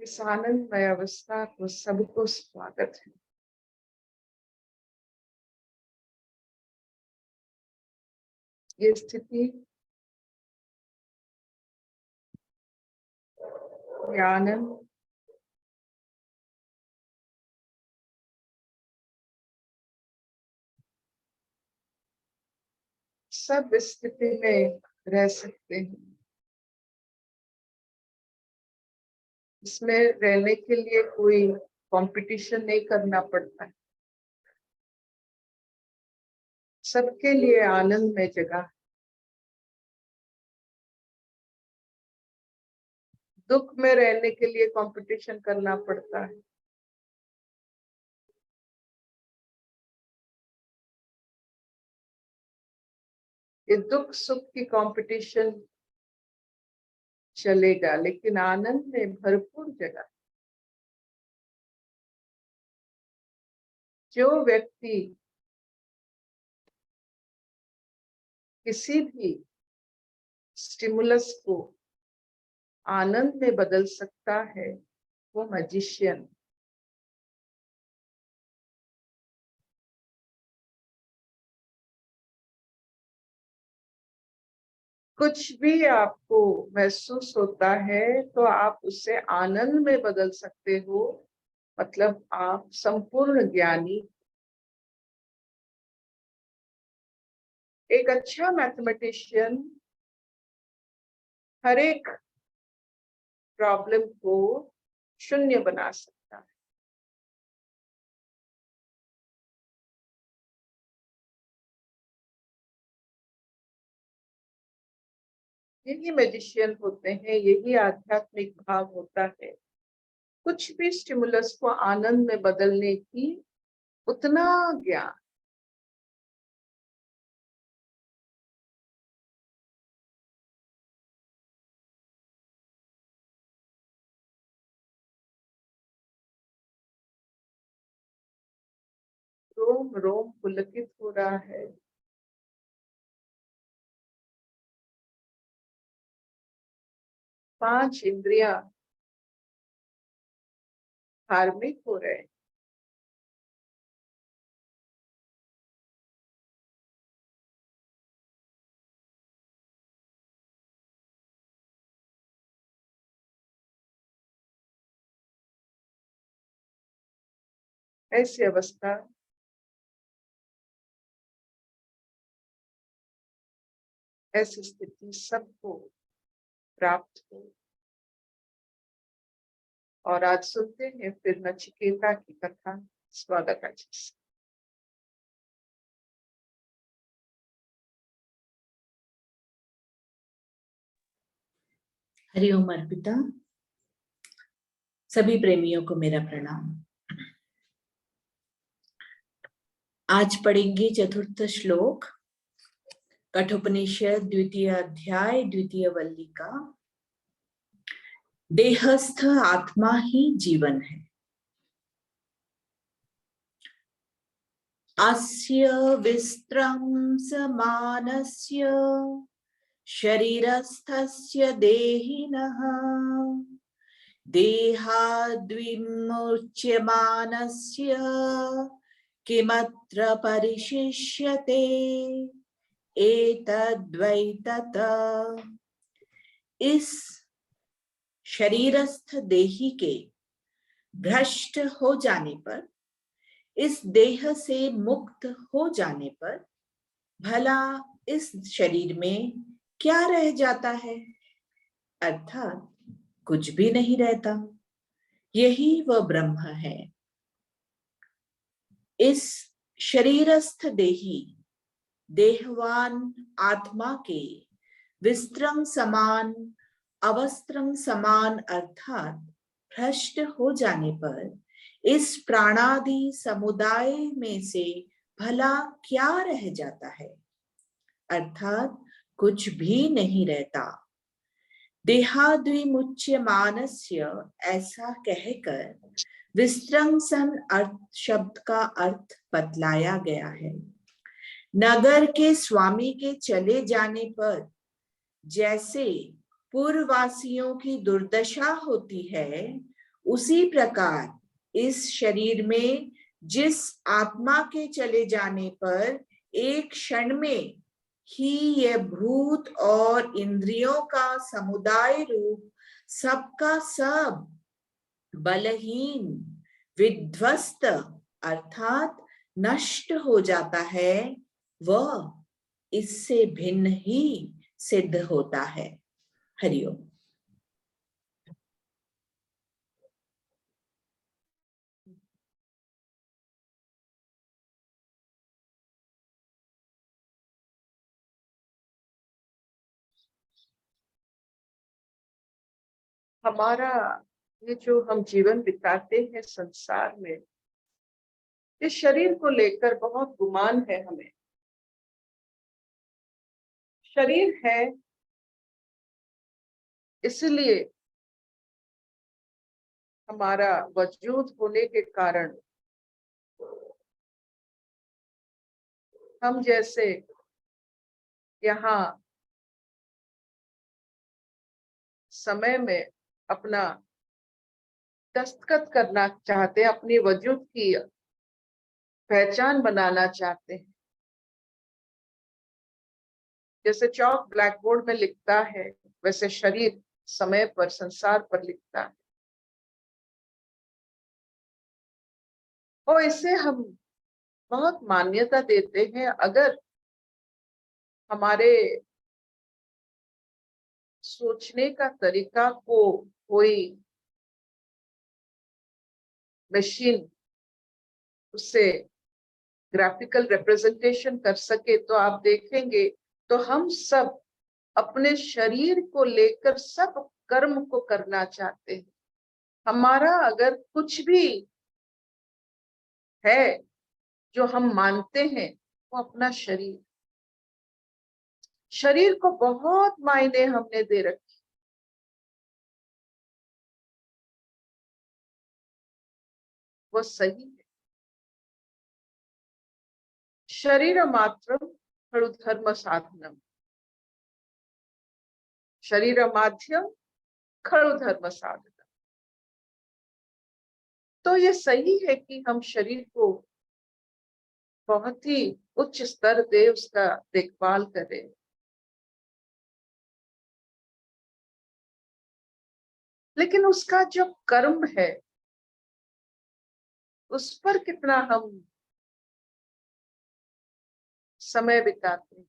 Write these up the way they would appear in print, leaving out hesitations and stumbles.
इस आनंदमय अवस्था को सबको स्वागत है। ये स्थिति, ये आनंद सब स्थिति में रह सकते हैं। इसमें रहने के लिए कोई कंपटीशन नहीं करना पड़ता है। सबके लिए आनंद में जगह है। दुख में रहने के लिए कंपटीशन करना पड़ता है। ये दुख सुख की कंपटीशन चलेगा, लेकिन आनंद में भरपूर जगह। जो व्यक्ति किसी भी स्टिमुलस को आनंद में बदल सकता है, वो मैजिशियन। कुछ भी आपको महसूस होता है तो आप उसे आनंद में बदल सकते हो, मतलब आप संपूर्ण ज्ञानी। एक अच्छा मैथमेटिशियन हर एक प्रॉब्लम को शून्य बना सकता है। यही मैजिशियन होते हैं, यही आध्यात्मिक भाव होता है। कुछ भी स्टिमुलस को आनंद में बदलने की उतना ज्ञान। रोम रोम पुलकित हो रहा है। पांच इंद्रियां धार्मिक हो रहे हैं। ऐसी अवस्था, ऐसी स्थिति सबको प्राप्त हो। और आज सुनते हैं फिर नचिकेता की कथा स्वागताची से। हरिओम अर्पिता। सभी प्रेमियों को मेरा प्रणाम। आज पढ़ेंगे चतुर्थ श्लोक, कठोपनिषद द्वितीय अध्याय द्वितीय वल्ली का। देहस्थ आत्मा ही जीवन है। अस्य विस्त्रंसमानस्य शरीरस्थस्य देहिनः देहाद्विमुच्यमानस्य किमत्र परिशिष्यते एतद्वै तत्। इस शरीरस्थ देही के भ्रष्ट हो जाने पर, इस देह से मुक्त हो जाने पर भला इस शरीर में क्या रह जाता है? अर्थात कुछ भी नहीं रहता। यही वह ब्रह्म है। इस शरीरस्थ देही देहवान आत्मा के विस्त्रम समान अवस्त्रम समान अर्थात भ्रष्ट हो जाने पर इस प्राणादि समुदाय में से भला क्या रह जाता है? अर्थात कुछ भी नहीं रहता। देहाद्विमुच्यमानस्य ऐसा कहकर विस्त्रंसन अर्थ शब्द का अर्थ बतलाया गया है। नगर के स्वामी के चले जाने पर जैसे पूर्ववासियों की दुर्दशा होती है, उसी प्रकार इस शरीर में जिस आत्मा के चले जाने पर एक क्षण में ही यह भूत और इंद्रियों का समुदाय रूप सबका सब बलहीन विध्वस्त अर्थात नष्ट हो जाता है, वह इससे भिन्न ही सिद्ध होता है। हरिओम। हमारा ये जो हम जीवन बिताते हैं संसार में, इस शरीर को लेकर बहुत गुमान है हमें। शरीर है इसलिए हमारा वजूद होने के कारण हम जैसे यहाँ समय में अपना दस्तखत करना चाहते हैं, अपनी वजूद की पहचान बनाना चाहते हैं। जैसे चौक ब्लैक बोर्ड में लिखता है, वैसे शरीर समय पर संसार पर लिखता है, और इसे हम बहुत मान्यता देते हैं। अगर हमारे सोचने का तरीका को कोई मशीन उससे ग्राफिकल रिप्रेजेंटेशन कर सके, तो आप देखेंगे तो हम सब अपने शरीर को लेकर सब कर्म को करना चाहते हैं। हमारा अगर कुछ भी है जो हम मानते हैं, वो अपना शरीर को बहुत मायने हमने दे रखे। वो सही है। शरीर मात्रम खलु धर्म साधनम, शरीर माध्यम खलु धर्म साधनम। तो ये सही है कि हम शरीर को बहुत ही उच्च स्तर दे, उसका देखभाल करें। लेकिन उसका जो कर्म है उस पर कितना हम समय बिताते हैं।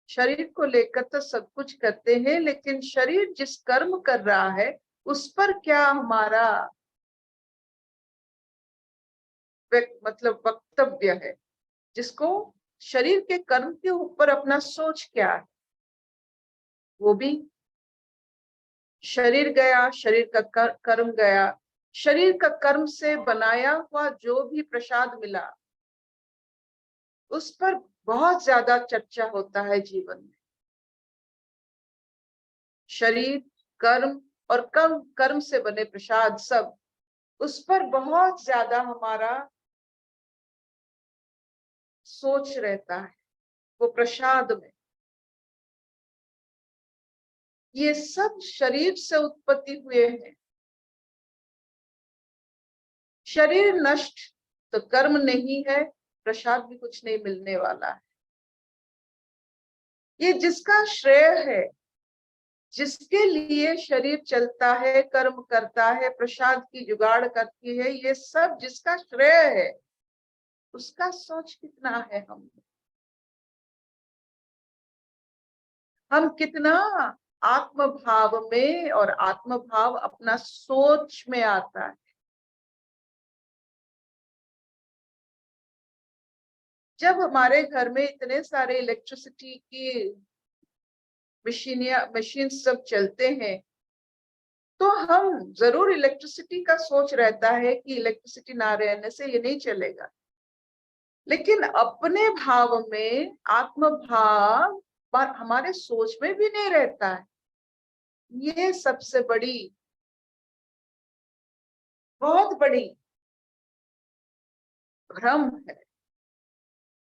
शरीर को लेकर तो सब कुछ करते हैं, लेकिन शरीर जिस कर्म कर रहा है उस पर क्या हमारा मतलब वक्तव्य है, जिसको शरीर के कर्म के ऊपर अपना सोच क्या है। वो भी शरीर गया, शरीर का कर्म गया। शरीर का कर्म से बनाया हुआ जो भी प्रसाद मिला उस पर बहुत ज्यादा चर्चा होता है जीवन में। शरीर, कर्म और कर्म से बने प्रसाद, सब उस पर बहुत ज्यादा हमारा सोच रहता है। वो प्रसाद में ये सब शरीर से उत्पत्ति हुए हैं। शरीर नष्ट तो कर्म नहीं है, प्रसाद भी कुछ नहीं मिलने वाला है। ये जिसका श्रेय है, जिसके लिए शरीर चलता है, कर्म करता है, प्रसाद की जुगाड़ करती है, ये सब जिसका श्रेय है, उसका सोच कितना है। हम कितना आत्म भाव में, और आत्म भाव अपना सोच में आता है। जब हमारे घर में इतने सारे इलेक्ट्रिसिटी की मशीन सब चलते हैं, तो हम जरूर इलेक्ट्रिसिटी का सोच रहता है कि इलेक्ट्रिसिटी ना रहने से ये नहीं चलेगा। लेकिन अपने भाव में आत्म भाव पर हमारे सोच में भी नहीं रहता है। ये सबसे बड़ी, बहुत बड़ी भ्रम है,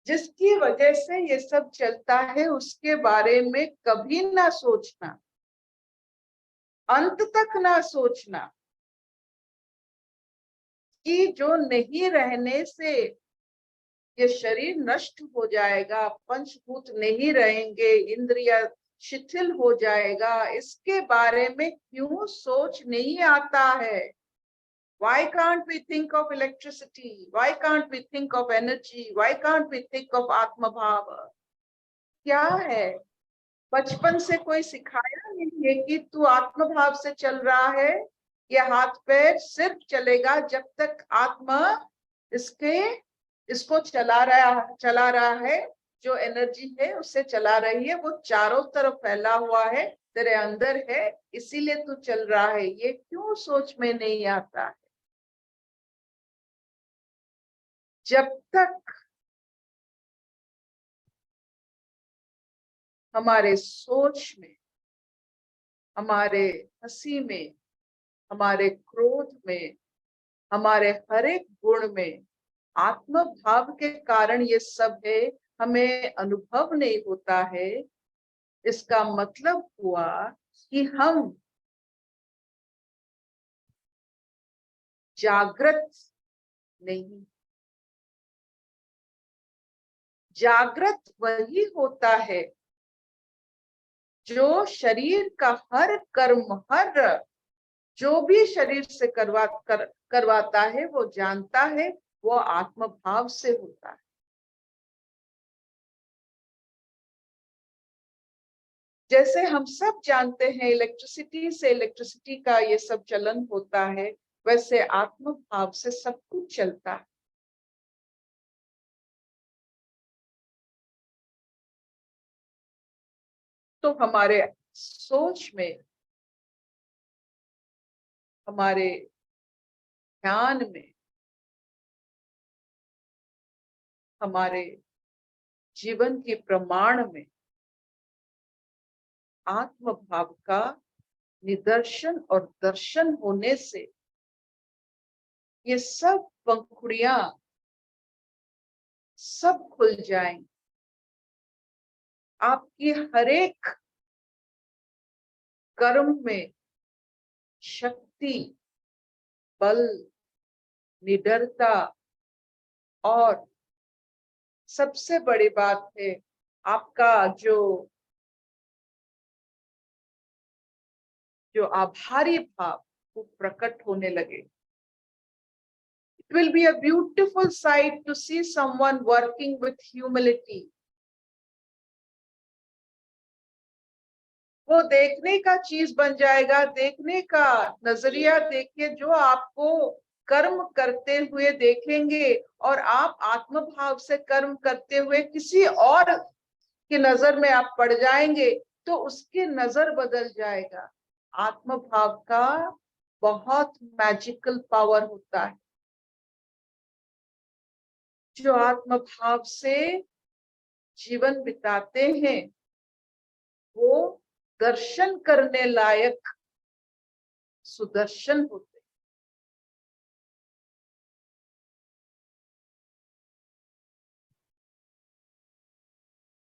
जिसकी वजह से ये सब चलता है। उसके बारे में कभी ना सोचना, अंत तक ना सोचना, कि जो नहीं रहने से ये शरीर नष्ट हो जाएगा, पंचभूत नहीं रहेंगे, इंद्रिय शिथिल हो जाएगा, इसके बारे में क्यों सोच नहीं आता है? Why can't we think of electricity? Why can't we think of energy? Why can't we think of आत्म भाव? क्या है? बचपन से कोई सिखाया नहीं है कि तू आत्म भाव से चल रहा है। ये हाथ पैर सिर्फ चलेगा जब तक आत्मा इसके इसको चला रहा है। जो एनर्जी है उससे चला रही है, वो चारों तरफ फैला हुआ है, तेरे अंदर है, इसीलिए तू चल रहा है। ये क्यों सोच में नहीं आता है? जब तक हमारे सोच में, हमारे हंसी में, हमारे क्रोध में, हमारे हर एक गुण में आत्म भाव के कारण ये सब है, हमें अनुभव नहीं होता है। इसका मतलब हुआ कि हम जागृत नहीं। जागृत वही होता है जो शरीर का हर कर्म, हर जो भी शरीर से करवाता है, वो जानता है, वो आत्म भाव से होता है। जैसे हम सब जानते हैं इलेक्ट्रिसिटी का ये सब चलन होता है, वैसे आत्म भाव से सब कुछ चलता है। तो हमारे सोच में, हमारे ध्यान में, हमारे जीवन के प्रमाण में आत्म भाव का निदर्शन और दर्शन होने से ये सब पंखुड़ियां सब खुल जाएंगी। आपकी हर एक कर्म में शक्ति, बल, निडरता और सबसे बड़ी बात है आपका जो आभारी भाव वो प्रकट होने लगे। It will be a beautiful sight to see someone working with humility. वो देखने का चीज बन जाएगा, देखने का नजरिया देखिए। जो आपको कर्म करते हुए देखेंगे और आप आत्म भाव से कर्म करते हुए किसी और की नजर में आप पड़ जाएंगे तो उसकी नजर बदल जाएगा। आत्म भाव का बहुत मैजिकल पावर होता है। जो आत्म भाव से जीवन बिताते हैं वो दर्शन करने लायक सुदर्शन होते।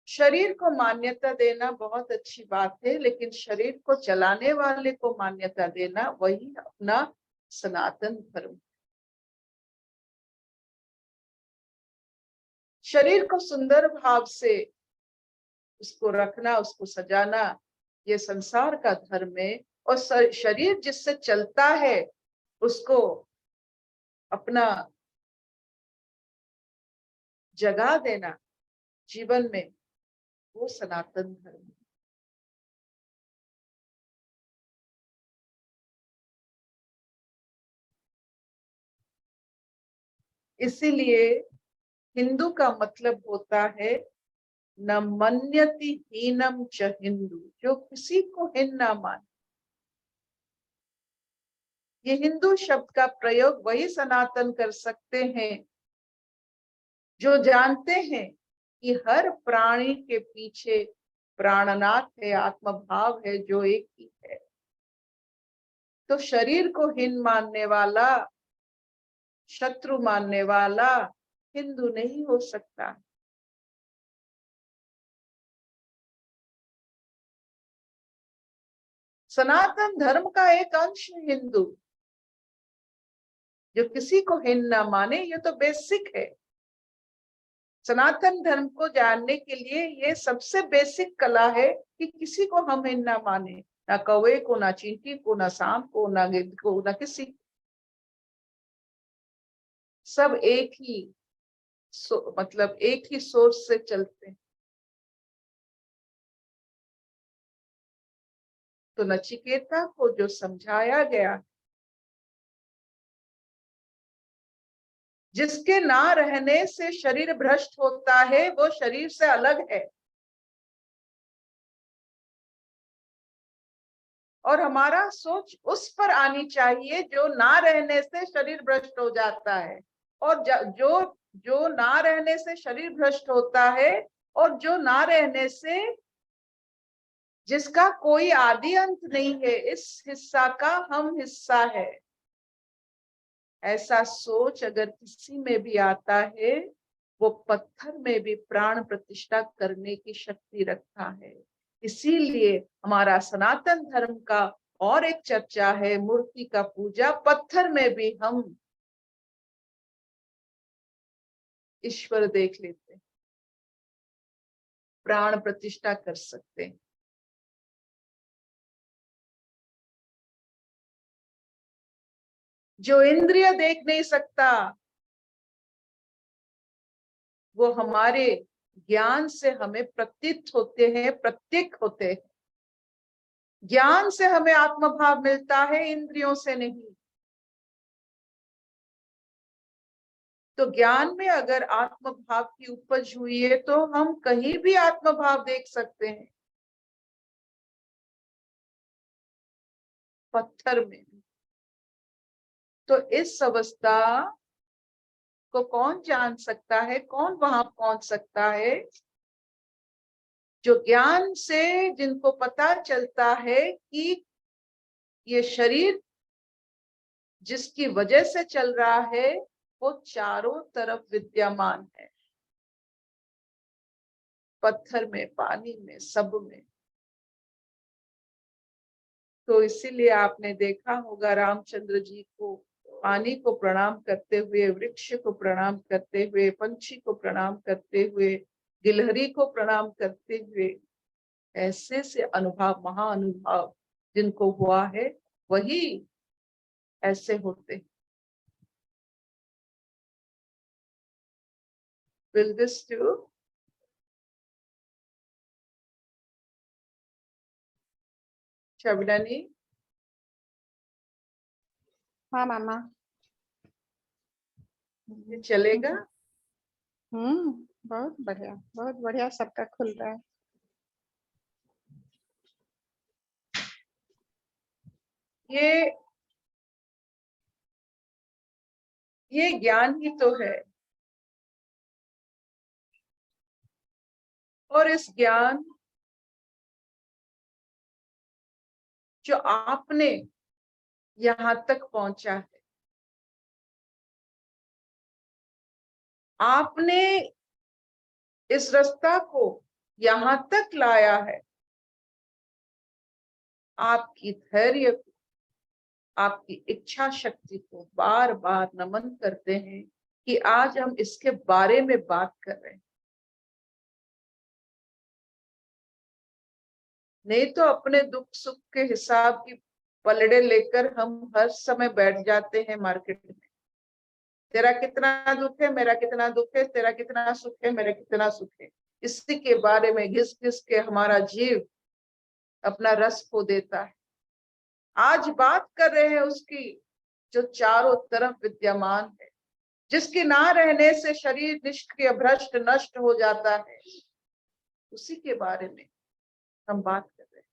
शरीर को मान्यता देना बहुत अच्छी बात है, लेकिन शरीर को चलाने वाले को मान्यता देना वही अपना सनातन धर्म। शरीर को सुंदर भाव से उसको रखना, उसको सजाना, ये संसार का धर्म है। और शरीर जिससे चलता है उसको अपना जगह देना जीवन में, वो सनातन धर्म है। इसीलिए हिंदू का मतलब होता है न मन्यति हीनम च हिंदू, जो किसी को हीन ना माने। ये हिंदू शब्द का प्रयोग वही सनातन कर सकते हैं जो जानते हैं कि हर प्राणी के पीछे प्राणनाथ है, आत्मभाव है, जो एक ही है। तो शरीर को हीन मानने वाला, शत्रु मानने वाला हिंदू नहीं हो सकता। सनातन धर्म का एक अंश हिंदू, जो किसी को हीन ना माने, ये तो बेसिक है। सनातन धर्म को जानने के लिए ये सबसे बेसिक कला है कि किसी को हम हीन ना माने, ना कौवे को, ना चींटी को, ना सांप को, ना गिद्ध को, ना किसी। सब एक ही मतलब एक ही सोर्स से चलते हैं। तो नचिकेता को जो समझाया गया, जिसके ना रहने से शरीर भ्रष्ट होता है, वो शरीर से अलग है। और हमारा सोच उस पर आनी चाहिए जो ना रहने से शरीर भ्रष्ट हो जाता है, और जो जो ना रहने से शरीर भ्रष्ट होता है, और जो ना रहने से जिसका कोई आदि अंत नहीं है, इस हिस्सा का हम हिस्सा है। ऐसा सोच अगर किसी में भी आता है, वो पत्थर में भी प्राण प्रतिष्ठा करने की शक्ति रखता है। इसीलिए हमारा सनातन धर्म का और एक चर्चा है, मूर्ति का पूजा। पत्थर में भी हम ईश्वर देख लेते हैं, प्राण प्रतिष्ठा कर सकते हैं। जो इंद्रिय देख नहीं सकता, वो हमारे ज्ञान से हमें प्रतीत होते हैं, प्रत्येक होते हैं। ज्ञान से हमें आत्मभाव मिलता है, इंद्रियों से नहीं। तो ज्ञान में अगर आत्मभाव की उपज हुई है, तो हम कहीं भी आत्मभाव देख सकते हैं, पत्थर में। तो इस अवस्था को कौन जान सकता है, कौन वहां पहुंच सकता है? जो ज्ञान से जिनको पता चलता है कि ये शरीर जिसकी वजह से चल रहा है, वो चारों तरफ विद्यमान है, पत्थर में, पानी में, सब में। तो इसीलिए आपने देखा होगा रामचंद्र जी को पानी को प्रणाम करते हुए, वृक्ष को प्रणाम करते हुए, पंछी को प्रणाम करते हुए, गिलहरी को प्रणाम करते हुए। ऐसे से अनुभव, महाअनुभव जिनको हुआ है, वही ऐसे होते। Will this do? शबनानी? हाँ मामा। ये चलेगा? बहुत बढ़िया सबका खुल रहा है। ये ज्ञान ही तो है। और इस ज्ञान जो आपने यहां तक पहुंचा है, आपने इस रास्ता को यहां तक लाया है, आपकी धैर्य को, आपकी इच्छा शक्ति को बार बार नमन करते हैं कि आज हम इसके बारे में बात कर रहे हैं। नहीं तो अपने दुख सुख के हिसाब की पलड़े लेकर हम हर समय बैठ जाते हैं मार्केट में। तेरा कितना दुख है, मेरा कितना दुख है, तेरा कितना सुख है, मेरा कितना सुख है। इसी के बारे में घिस घिस के हमारा जीव अपना रस खो देता है। आज बात कर रहे हैं उसकी जो चारों तरफ विद्यमान है, जिसके ना रहने से शरीर निष्क्रिय, भ्रष्ट, नष्ट हो जाता है। उसी के बारे में हम बात कर रहे हैं।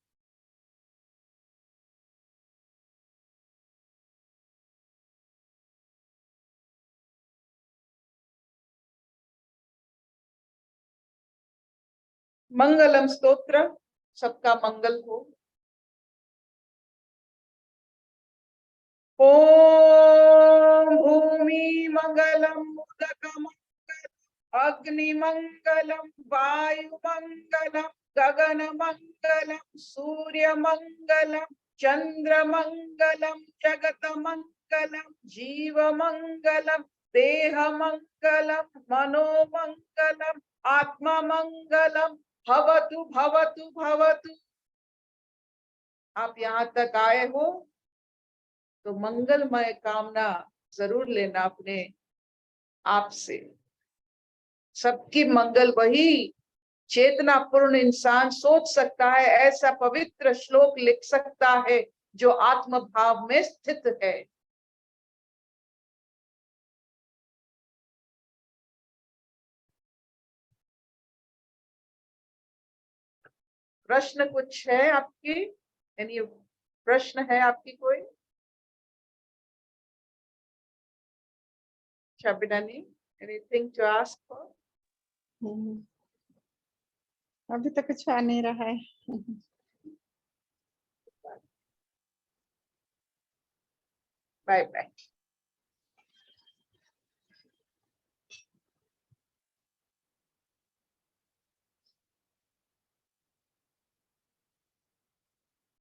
मंगलम स्तोत्र, सबका मंगल हो। ओम भूमि मंगलम, उदक मंगलम, अग्नि मंगलम, वायु मंगलम, गगन मंगलम, सूर्य मंगलम, चंद्र मंगलम, जगत मंगलम, मंगलम, जीव मंगलम, देह मंगलम, मनो मंगलम, आत्मा मंगलम, भवतु भवतु भवतु। आप यहाँ तक आए हो तो मंगलमय कामना जरूर लेना अपने आप से। सबकी मंगल वही चेतनापूर्ण इंसान सोच सकता है, ऐसा पवित्र श्लोक लिख सकता है जो आत्म भाव में स्थित है। प्रश्न कुछ है आपकी? यानी प्रश्न है आपकी कोई? Shabinani, anything to ask for? अभी तो कुछ आ नहीं रहा है। Bye bye.